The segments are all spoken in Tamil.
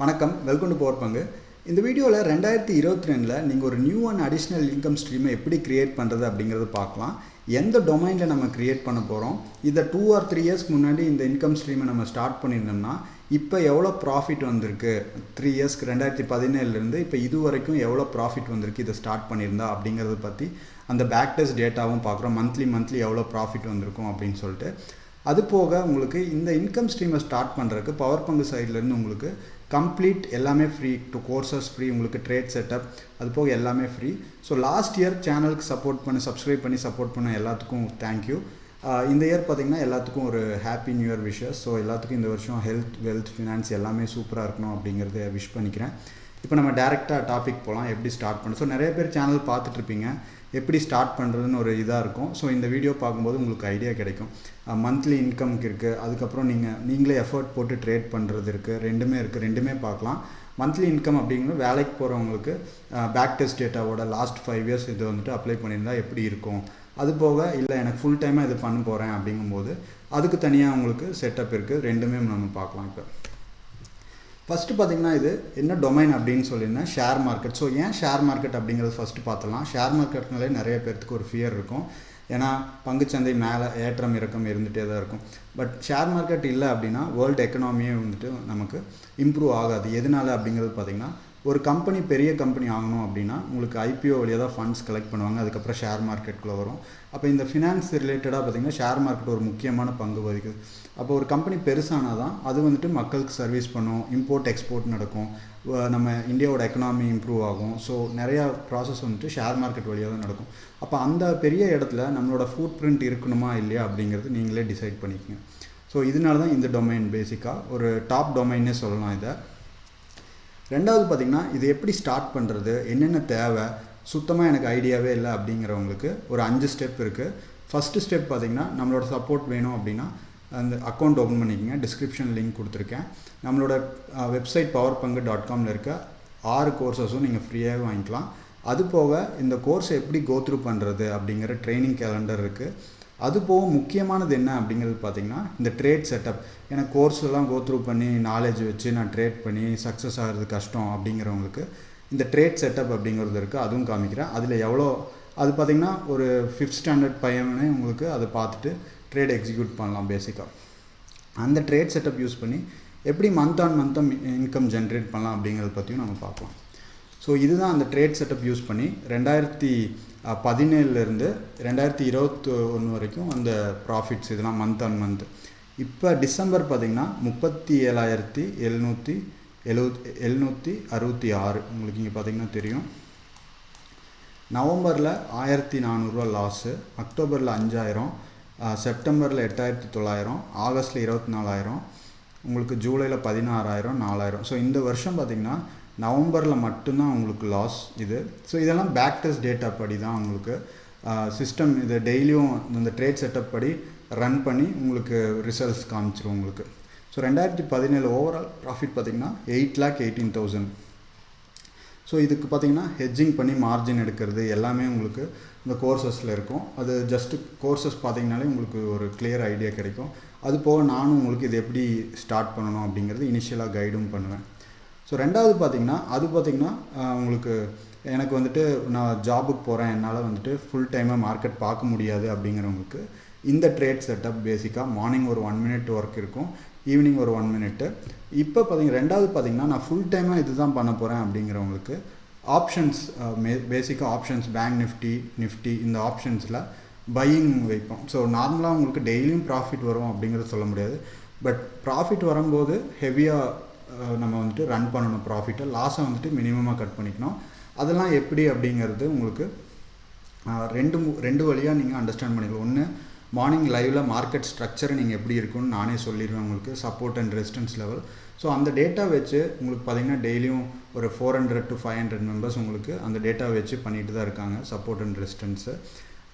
வணக்கம், வெல்கம் டு பவர்பங்கு. இந்த வீடியோவில் 2022 நீங்கள் ஒரு நியூ அண்ட் அடிஷ்னல் இன்கம் ஸ்ட்ரீமை எப்படி கிரியேட் பண்ணுறது அப்படிங்கிறத பார்க்கலாம். எந்த டொமைனில் நம்ம கிரியேட் பண்ண போகிறோம், இதை 2 or 3 இயர்ஸ்க்கு முன்னாடி இந்த இன்கம் ஸ்ட்ரீமை நம்ம ஸ்டார்ட் பண்ணியிருந்தோம்னா இப்போ எவ்வளோ ப்ராஃபிட் வந்திருக்கு, 3 இயர்ஸ்க்கு 2017 இப்போ இது வரைக்கும் எவ்வளோ ப்ராஃபிட் வந்திருக்கு இதை ஸ்டார்ட் பண்ணியிருந்தா அப்படிங்கிறத பற்றி அந்த பேக் டெஸ்ட் டேட்டாவும் பார்க்குறோம். மந்த்லி எவ்வளோ ப்ராஃபிட் வந்திருக்கும் அப்படின்னு சொல்லிட்டு. அது போக உங்களுக்கு இந்த இன்கம் ஸ்ட்ரீமை ஸ்டார்ட் பண்ணுறதுக்கு பவர்பங்கு சைட்லேருந்து உங்களுக்கு கம்ப்ளீட் எல்லாமே ஃப்ரீ, கோர்சஸ் ஃப்ரீ, உங்களுக்கு ட்ரேட் செட்டப் அது போக எல்லாமே ஃப்ரீ. ஸோ லாஸ்ட் இயர் சேனலுக்கு சப்ஸ்கிரைப் பண்ணி சப்போர்ட் பண்ண எல்லாத்துக்கும் தேங்க்யூ. இந்த இயர் பார்த்திங்கன்னா எல்லாத்துக்கும் ஒரு happy new year wishes. So எல்லாத்துக்கும் இந்த வருஷம் ஹெல்த், வெல்த், ஃபினான்ஸ் எல்லாமே சூப்பராக இருக்கணும் அப்படிங்கிறத விஷ் பண்ணிக்கிறேன். இப்போ நம்ம டேரெக்டாக டாபிக் போகலாம், எப்படி ஸ்டார்ட் பண்ண. ஸோ நிறைய பேர் சேனல் பார்த்துட்ருப்பீங்க, எப்படி ஸ்டார்ட் பண்ணுறதுன்னு ஒரு இதாக இருக்கும். ஸோ இந்த வீடியோ பார்க்கும்போது உங்களுக்கு ஐடியா கிடைக்கும். மந்த்லி இன்கம்க்கு இருக்குது, அதுக்கப்புறம் நீங்களே எஃபர்ட் போட்டு ட்ரேட் பண்ணுறது இருக்குது, ரெண்டுமே பார்க்கலாம். மந்த்லி இன்கம் அப்படிங்கிறது வேலைக்கு போகிறவங்களுக்கு பேக் டெஸ்ட் டேட்டாவோட லாஸ்ட் 5 இயர்ஸ் இது வந்துட்டு அப்ளை பண்ணியிருந்தால் எப்படி இருக்கும். அது போக இல்லை எனக்கு ஃபுல் டைமாக இது பண்ண போகிறேன் அப்படிங்கும்போது அதுக்கு தனியாக உங்களுக்கு செட்டப் இருக்குது. ரெண்டுமே நம்ம பார்க்கலாம். இப்போ ஃபஸ்ட்டு பார்த்திங்கன்னா இது என்ன டொமைன் அப்படின்னு சொல்லியிருந்தேன், ஷேர் மார்க்கெட். ஸோ ஏன் ஷேர் மார்க்கெட் அப்படிங்கிறது ஃபஸ்ட்டு பார்த்துலாம். ஷேர் மார்க்கெட்னாலே நிறைய பேர்த்துக்கு ஒரு ஃபியர் இருக்கும், ஏன்னா பங்குச்சந்தை மேலே ஏற்றம் இறக்கம் இருந்துகிட்டே தான் இருக்கும். பட் ஷேர் மார்க்கெட் இல்லை அப்படின்னா வேர்ல்டு எக்கனாமியே வந்துட்டு நமக்கு இம்ப்ரூவ் ஆகாது. எதனால அப்படிங்கிறது பார்த்திங்கன்னா, ஒரு கம்பெனி பெரிய கம்பெனி ஆகணும் அப்படின்னா உங்களுக்கு ஐபிஓ வழியாக தான் ஃபண்ட்ஸ் கலெக்ட் பண்ணுவாங்க, அதுக்கப்புறம் ஷேர் மார்க்கெட்டுக்குள்ளே வரும். அப்போ இந்த ஃபினான்ஸ் ரிலேட்டடாக பார்த்திங்கன்னா ஷேர் மார்க்கெட் ஒரு முக்கியமான பங்கு வகிக்குது. அப்போ ஒரு கம்பெனி பெருசானால் தான் அது வந்துட்டு மக்களுக்கு சர்வீஸ் பண்ணும், இம்போர்ட் எக்ஸ்போர்ட் நடக்கும், நம்ம இந்தியாவோட எக்கனாமி இம்ப்ரூவ் ஆகும். ஸோ நிறையா ப்ராசஸ் வந்துட்டு ஷேர் மார்க்கெட் வழியாக தான் நடக்கும். அப்போ அந்த பெரிய இடத்துல நம்மளோட ஃபுட் பிரிண்ட் இருக்கணுமா இல்லையா அப்படிங்கிறது நீங்களே டிசைட் பண்ணிக்கங்க. ஸோ இதனால தான் இந்த டொமைன் பேசிக்காக ஒரு டாப் டொமைன்னே சொல்லலாம் இதை. ரெண்டாவது பார்த்திங்கன்னா, இது எப்படி ஸ்டார்ட் பண்ணுறது, என்னென்ன தேவை, சுத்தமாக எனக்கு ஐடியாவே இல்லை அப்படிங்கிறவங்களுக்கு ஒரு 5 ஸ்டெப் இருக்குது. ஃபஸ்ட்டு ஸ்டெப் பார்த்திங்கன்னா, நம்மளோட சப்போர்ட் வேணும் அப்படின்னா அந்த அக்கௌண்ட் ஓப்பன் பண்ணிக்கோங்க. டிஸ்கிரிப்ஷன் லிங்க் கொடுத்துருக்கேன். நம்மளோட வெப்சைட் powerpangu.comல இருக்க 6 கோர்சஸும் நீங்கள் ஃப்ரீயாகவே வாங்கிக்கலாம். அது போக இந்த கோர்ஸை எப்படி கோத்ரூ பண்ணுறது அப்படிங்கிற ட்ரைனிங் கேலண்டர் இருக்குது. அது போக முக்கியமானது என்ன அப்படிங்கிறது பார்த்திங்கன்னா, இந்த ட்ரேட் செட்டப். எனக்கு கோர்ஸ்லாம் கோத்ரூ பண்ணி நாலேஜ் வச்சு நான் ட்ரேட் பண்ணி சக்ஸஸ் ஆகிறது கஷ்டம் அப்படிங்கிறவங்களுக்கு இந்த ட்ரேட் செட்டப் அப்படிங்கிறது இருக்குது, அதுவும் காமிக்கிறேன். அதில் எவ்வளோ அது பார்த்திங்கன்னா ஒரு 5th ஸ்டாண்டர்ட் பையனே உங்களுக்கு அதை பார்த்துட்டு ட்ரேட் எக்ஸிக்யூட் பண்ணலாம். பேசிக்காக அந்த ட்ரேட் செட்டப் யூஸ் பண்ணி எப்படி month on month income generate பண்ணலாம் அப்படிங்கிறத பற்றியும் நம்ம பார்க்கலாம். ஸோ இதுதான் அந்த ட்ரேட் செட்டப் யூஸ் பண்ணி 2017 2021 வரைக்கும் அந்த ப்ராஃபிட்ஸ் இதெல்லாம் மந்த் ஆன் மந்த். இப்போ டிசம்பர் பார்த்திங்கன்னா 37,766 உங்களுக்கு இங்கே பார்த்திங்கன்னா தெரியும். நவம்பரில் 1,400 லாஸு, அக்டோபரில் 5,000, செப்டம்பரில் 8,900, ஆகஸ்ட்டில் 24,000, உங்களுக்கு ஜூலையில் 16,000, 4,000. ஸோ இந்த வருஷம் பார்த்திங்கன்னா நவம்பரில் மட்டும்தான் உங்களுக்கு லாஸ் இது. ஸோ இதெல்லாம் பேக் டெஸ்ட் டேட்டா படி தான் உங்களுக்கு சிஸ்டம் இதை டெய்லியும் இந்த ட்ரேட் செட்டப் படி ரன் பண்ணி உங்களுக்கு ரிசல்ட்ஸ் காமிச்சிரும் உங்களுக்கு. ஸோ 2017 ஓவரால் ப்ராஃபிட் பார்த்திங்கன்னா 8,18,000. ஸோ இதுக்கு பார்த்திங்கன்னா ஹெட்ஜிங் பண்ணி மார்ஜின் எடுக்கிறது எல்லாமே உங்களுக்கு இந்த கோர்சஸில் இருக்கும். அது ஜஸ்ட்டு கோர்சஸ் பார்த்திங்கனாலே உங்களுக்கு ஒரு கிளியர் ஐடியா கிடைக்கும். அது போக நானும் உங்களுக்கு இது எப்படி ஸ்டார்ட் பண்ணணும் அப்படிங்கிறது இனிஷியலாக கைடும் பண்ணுவேன். ஸோ ரெண்டாவது பார்த்திங்கன்னா உங்களுக்கு எனக்கு வந்துட்டு நான் ஜாபுக்கு போகிறேன், என்னால் வந்துட்டு ஃபுல் டைமாக மார்க்கெட் பார்க்க முடியாது அப்படிங்கிறவங்களுக்கு இந்த ட்ரேட் செட்டப் பேசிக்காக மார்னிங் ஒரு 1 minute ஒர்க் இருக்கும், ஈவினிங் ஒரு 1 minute. இப்போ ரெண்டாவது பார்த்திங்கன்னா நான் ஃபுல் டைமாக இது தான் பண்ண போகிறேன் அப்படிங்கிறவங்களுக்கு ஆப்ஷன்ஸ், பேசிக்காக ஆப்ஷன்ஸ், பேங்க் நிஃப்டி இந்த ஆப்ஷன்ஸில் பையிங் வைப்போம். ஸோ நார்மலாக உங்களுக்கு டெய்லியும் ப்ராஃபிட் வரும் அப்படிங்கிறது சொல்ல முடியாது. பட் ப்ராஃபிட் வரும்போது ஹெவியாக நம்ம வந்துட்டு ரன் பண்ணணும், ப்ராஃபிட்டை லாஸை வந்துட்டு மினிமமாக கட் பண்ணிக்கணும். அதெல்லாம் எப்படி அப்படிங்கிறது உங்களுக்கு ரெண்டு வழியாக நீங்கள் அண்டர்ஸ்டாண்ட் பண்ணிக்கலாம். ஒன்று, மார்னிங் லைவில் மார்க்கெட் ஸ்ட்ரக்சர் நீங்கள் எப்படி இருக்குன்னு நானே சொல்லிடுவேன் உங்களுக்கு, support and resistance level. So அந்த டேட்டா வச்சு உங்களுக்கு பார்த்திங்கன்னா டெய்லியும் ஒரு 400 to 500 மெம்பர்ஸ் உங்களுக்கு அந்த டேட்டா வச்சு பண்ணிட்டு தான் இருக்காங்க, சப்போர்ட் அண்ட் ரெசிஸ்டன்ஸு.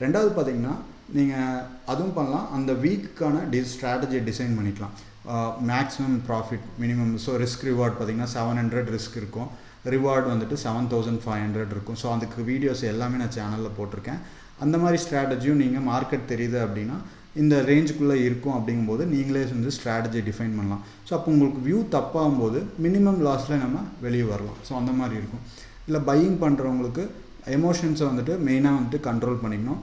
ரெண்டாவது பார்த்திங்கன்னா நீங்கள் அதுவும் பண்ணலாம், அந்த வீக்குக்கான ஸ்ட்ராட்டஜியை டிசைன் பண்ணிக்கலாம். Maximum profit, minimum. So risk reward பார்த்திங்கன்னா 700 ரிஸ்க் இருக்கும், ரிவார்டு வந்துட்டு 7,500 இருக்கும். ஸோ அதுக்கு வீடியோஸ் எல்லாமே நான் சேனலில் போட்டிருக்கேன். அந்த மாதிரி ஸ்ட்ராட்டஜியும் நீங்கள் மார்க்கெட் தெரியுது அப்படின்னா இந்த ரேஞ்சுக்குள்ளே இருக்கும் அப்படிங்கும்போது நீங்களே வந்து ஸ்ட்ராட்டஜி டிஃபைன் பண்ணலாம். ஸோ அப்போ உங்களுக்கு வியூ தப்பாகும்போது மினிமம் லாஸில் நம்ம வெளியே வரலாம். ஸோ அந்த மாதிரி இருக்கும். இல்லை பையிங் பண்ணுறவங்களுக்கு எமோஷன்ஸை வந்துட்டு மெயினாக வந்துட்டு கண்ட்ரோல் பண்ணிக்கணும்.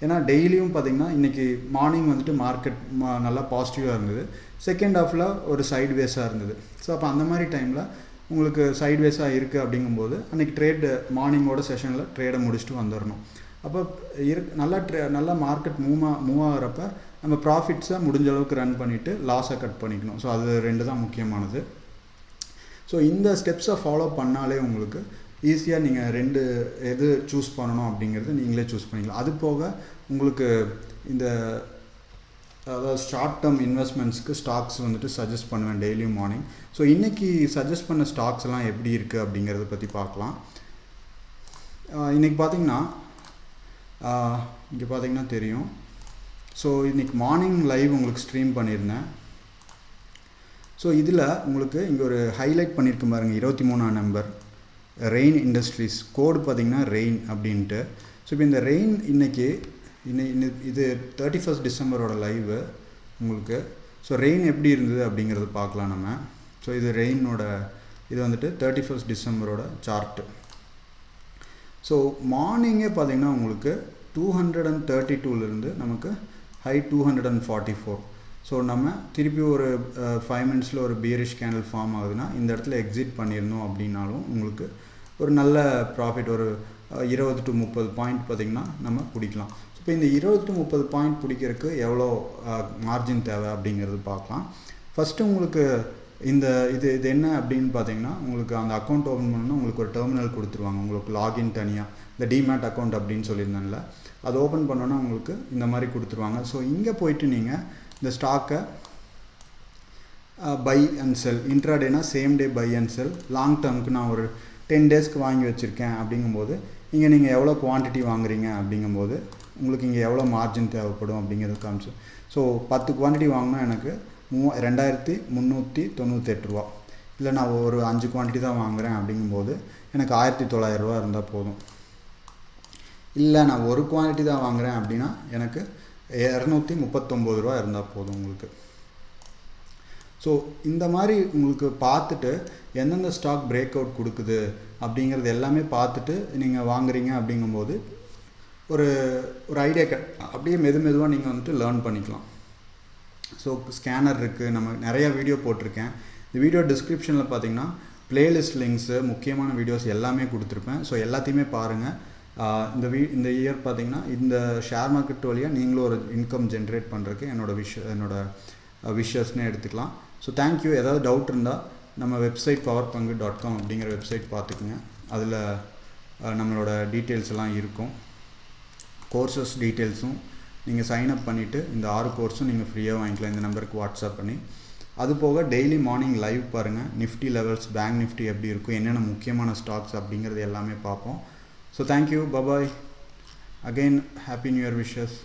ஏன்னா டெய்லியும் பார்த்திங்கன்னா இன்றைக்கி மார்னிங் வந்துட்டு மார்க்கெட் நல்லா பாசிட்டிவாக இருந்தது, செகண்ட் ஹாஃபில் ஒரு சைட்வேஸாக இருந்தது. ஸோ அப்போ அந்த மாதிரி டைமில் உங்களுக்கு சைட்வேஸாக இருக்குது அப்படிங்கும்போது அன்றைக்கி மார்னிங்கோட செஷனில் ட்ரேடை முடிச்சுட்டு வந்துடணும். அப்போ நல்லா மார்க்கெட் மூவ் ஆகிறப்ப நம்ம ப்ராஃபிட்ஸை முடிஞ்ச அளவுக்கு ரன் பண்ணிவிட்டு லாஸை கட் பண்ணிக்கணும். ஸோ அது 2 தான் முக்கியமானது. ஸோ இந்த ஸ்டெப்ஸை ஃபாலோ பண்ணாலே உங்களுக்கு ஈஸியாக நீங்கள் 2 எது சூஸ் பண்ணணும் அப்படிங்கிறது நீங்களே சூஸ் பண்ணிக்கலாம். அது போக உங்களுக்கு இந்த அதாவது ஷார்ட் டேர்ம் இன்வெஸ்ட்மெண்ட்ஸ்க்கு ஸ்டாக்ஸ் வந்துட்டு சஜஸ்ட் பண்ணுவேன் டெய்லியும் மார்னிங். ஸோ இன்றைக்கி சஜஸ்ட் பண்ண ஸ்டாக்ஸ் எல்லாம் எப்படி இருக்குது அப்படிங்கிறத பற்றி பார்க்கலாம். இன்றைக்கி பார்த்திங்கன்னா இங்கே பார்த்திங்கன்னா தெரியும். ஸோ இன்றைக்கி மார்னிங் லைவ் உங்களுக்கு ஸ்ட்ரீம் பண்ணியிருந்தேன். ஸோ இதில் உங்களுக்கு இங்கே ஒரு ஹைலைட் பண்ணியிருக்கேன் பாருங்கள், 23ஆம் நம்பர் ரெயின் இண்டஸ்ட்ரீஸ், கோடு பார்த்திங்கன்னா ரெயின் அப்படின்ட்டு. ஸோ இப்போ இந்த ரெயின் இன்றைக்கி இது 31 டிசம்பரோட லைவு உங்களுக்கு. ஸோ ரெயின் எப்படி இருந்தது அப்படிங்கிறது பார்க்கலாம் நம்ம. ஸோ இது ரெயினோட இது வந்துட்டு 31 டிசம்பரோட சார்ட்டு. ஸோ மார்னிங்கே பார்த்திங்கன்னா உங்களுக்கு 232லேருந்து நமக்கு ஹை 244. ஸோ நம்ம திருப்பி ஒரு 5 மினிட்ஸில் ஒரு பியரிஷ் கேண்டில் ஃபார்ம் ஆகுதுன்னா இந்த இடத்துல எக்ஸிட் பண்ணியிருந்தோம் அப்படின்னாலும் உங்களுக்கு ஒரு நல்ல ப்ராஃபிட் ஒரு 20 to 30 பாயிண்ட் பார்த்திங்கன்னா நம்ம பிடிக்கலாம். ஸோ இப்போ இந்த 20 to 30 பாயிண்ட் பிடிக்கிறதுக்கு எவ்வளோ மார்ஜின் தேவை அப்படிங்கிறது பார்க்கலாம். ஃபஸ்ட்டு உங்களுக்கு இந்த இது என்ன அப்படின்னு பார்த்தீங்கன்னா, உங்களுக்கு அந்த அக்கௌண்ட் ஓப்பன் பண்ணணும்னா உங்களுக்கு ஒரு டெர்மினல் கொடுத்துருவாங்க. உங்களுக்கு லாகின் தனியாக இந்த டிமேட் அக்கௌண்ட் அப்படின்னு சொல்லியிருந்தேன்ல, அது ஓப்பன் பண்ணோன்னா உங்களுக்கு இந்த மாதிரி கொடுத்துருவாங்க. ஸோ இங்கே போயிட்டு நீங்கள் இந்த ஸ்டாக்கை பை அண்ட் செல், இன்ட்ராடேனா same day buy and sell, long டேர்முக்கு நான் ஒரு 10 டேஸ்க்கு வாங்கி வச்சுருக்கேன் அப்படிங்கும்போது இங்கே நீங்கள் எவ்வளோ குவான்டிட்டி வாங்குறீங்க அப்படிங்கும்போது உங்களுக்கு இங்கே எவ்வளோ மார்ஜின் தேவைப்படும் அப்படிங்கிறது காமிச்சு. ஸோ 10 குவான்டிட்டி வாங்கினா எனக்கு 2398 ரூபா. இல்லை நான் ஒரு 5 குவான்டிட்டி தான் வாங்குகிறேன் அப்படிங்கும்போது எனக்கு 1900 ரூபா இருந்தால் போதும். இல்லை நான் ஒரு குவான்டிட்டி தான் வாங்குகிறேன் அப்படின்னா எனக்கு 239 ரூபா இருந்தால் போதும் உங்களுக்கு. ஸோ இந்த மாதிரி உங்களுக்கு பார்த்துட்டு எந்தெந்த ஸ்டாக் பிரேக் அவுட் கொடுக்குது அப்படிங்கிறது எல்லாமே பார்த்துட்டு நீங்கள் வாங்குறீங்க அப்படிங்கும்போது ஒரு ஐடியா அப்படியே மெதுவாக நீங்கள் வந்துட்டு லேர்ன் பண்ணிக்கலாம். ஸோ ஸ்கேனர் இருக்குது, நம்ம நிறையா வீடியோ போட்டிருக்கேன். இந்த வீடியோ டிஸ்கிரிப்ஷனில் பார்த்தீங்கன்னா பிளேலிஸ்ட் லிங்க்ஸு, முக்கியமான வீடியோஸ் எல்லாமே கொடுத்துருப்பேன். ஸோ எல்லாத்தையுமே பாருங்கள். இந்த இயர் பார்த்திங்கன்னா இந்த ஷேர் மார்க்கெட் வழியாக நீங்களும் ஒரு இன்கம் ஜென்ரேட் பண்ணுறதுக்கு என்னோட விஷஸ்னே எடுத்துக்கலாம். So thank you. ஏதாவது டவுட் இருந்தால் நம்ம வெப்சைட் powerpangu.com அப்படிங்கிற வெப்சைட் பார்த்துக்குங்க. அதில் நம்மளோட டீட்டெயில்ஸ் எல்லாம் இருக்கும். கோர்சஸ் டீட்டெயில்ஸும் நீங்கள் சைன்அப் பண்ணிவிட்டு இந்த 6 கோர்ஸும் நீங்கள் ஃப்ரீயாக வாங்கிக்கலாம் இந்த நம்பருக்கு வாட்ஸ்அப் பண்ணி. அது போக டெய்லி மார்னிங் லைவ் பாருங்கள். நிஃப்டி லெவல்ஸ், பேங்க் நிஃப்டி எப்படி இருக்கும், என்னென்ன முக்கியமான ஸ்டாக்ஸ் அப்படிங்கிறது எல்லாமே பார்ப்போம். So thank you, bye bye. Again happy new year wishes.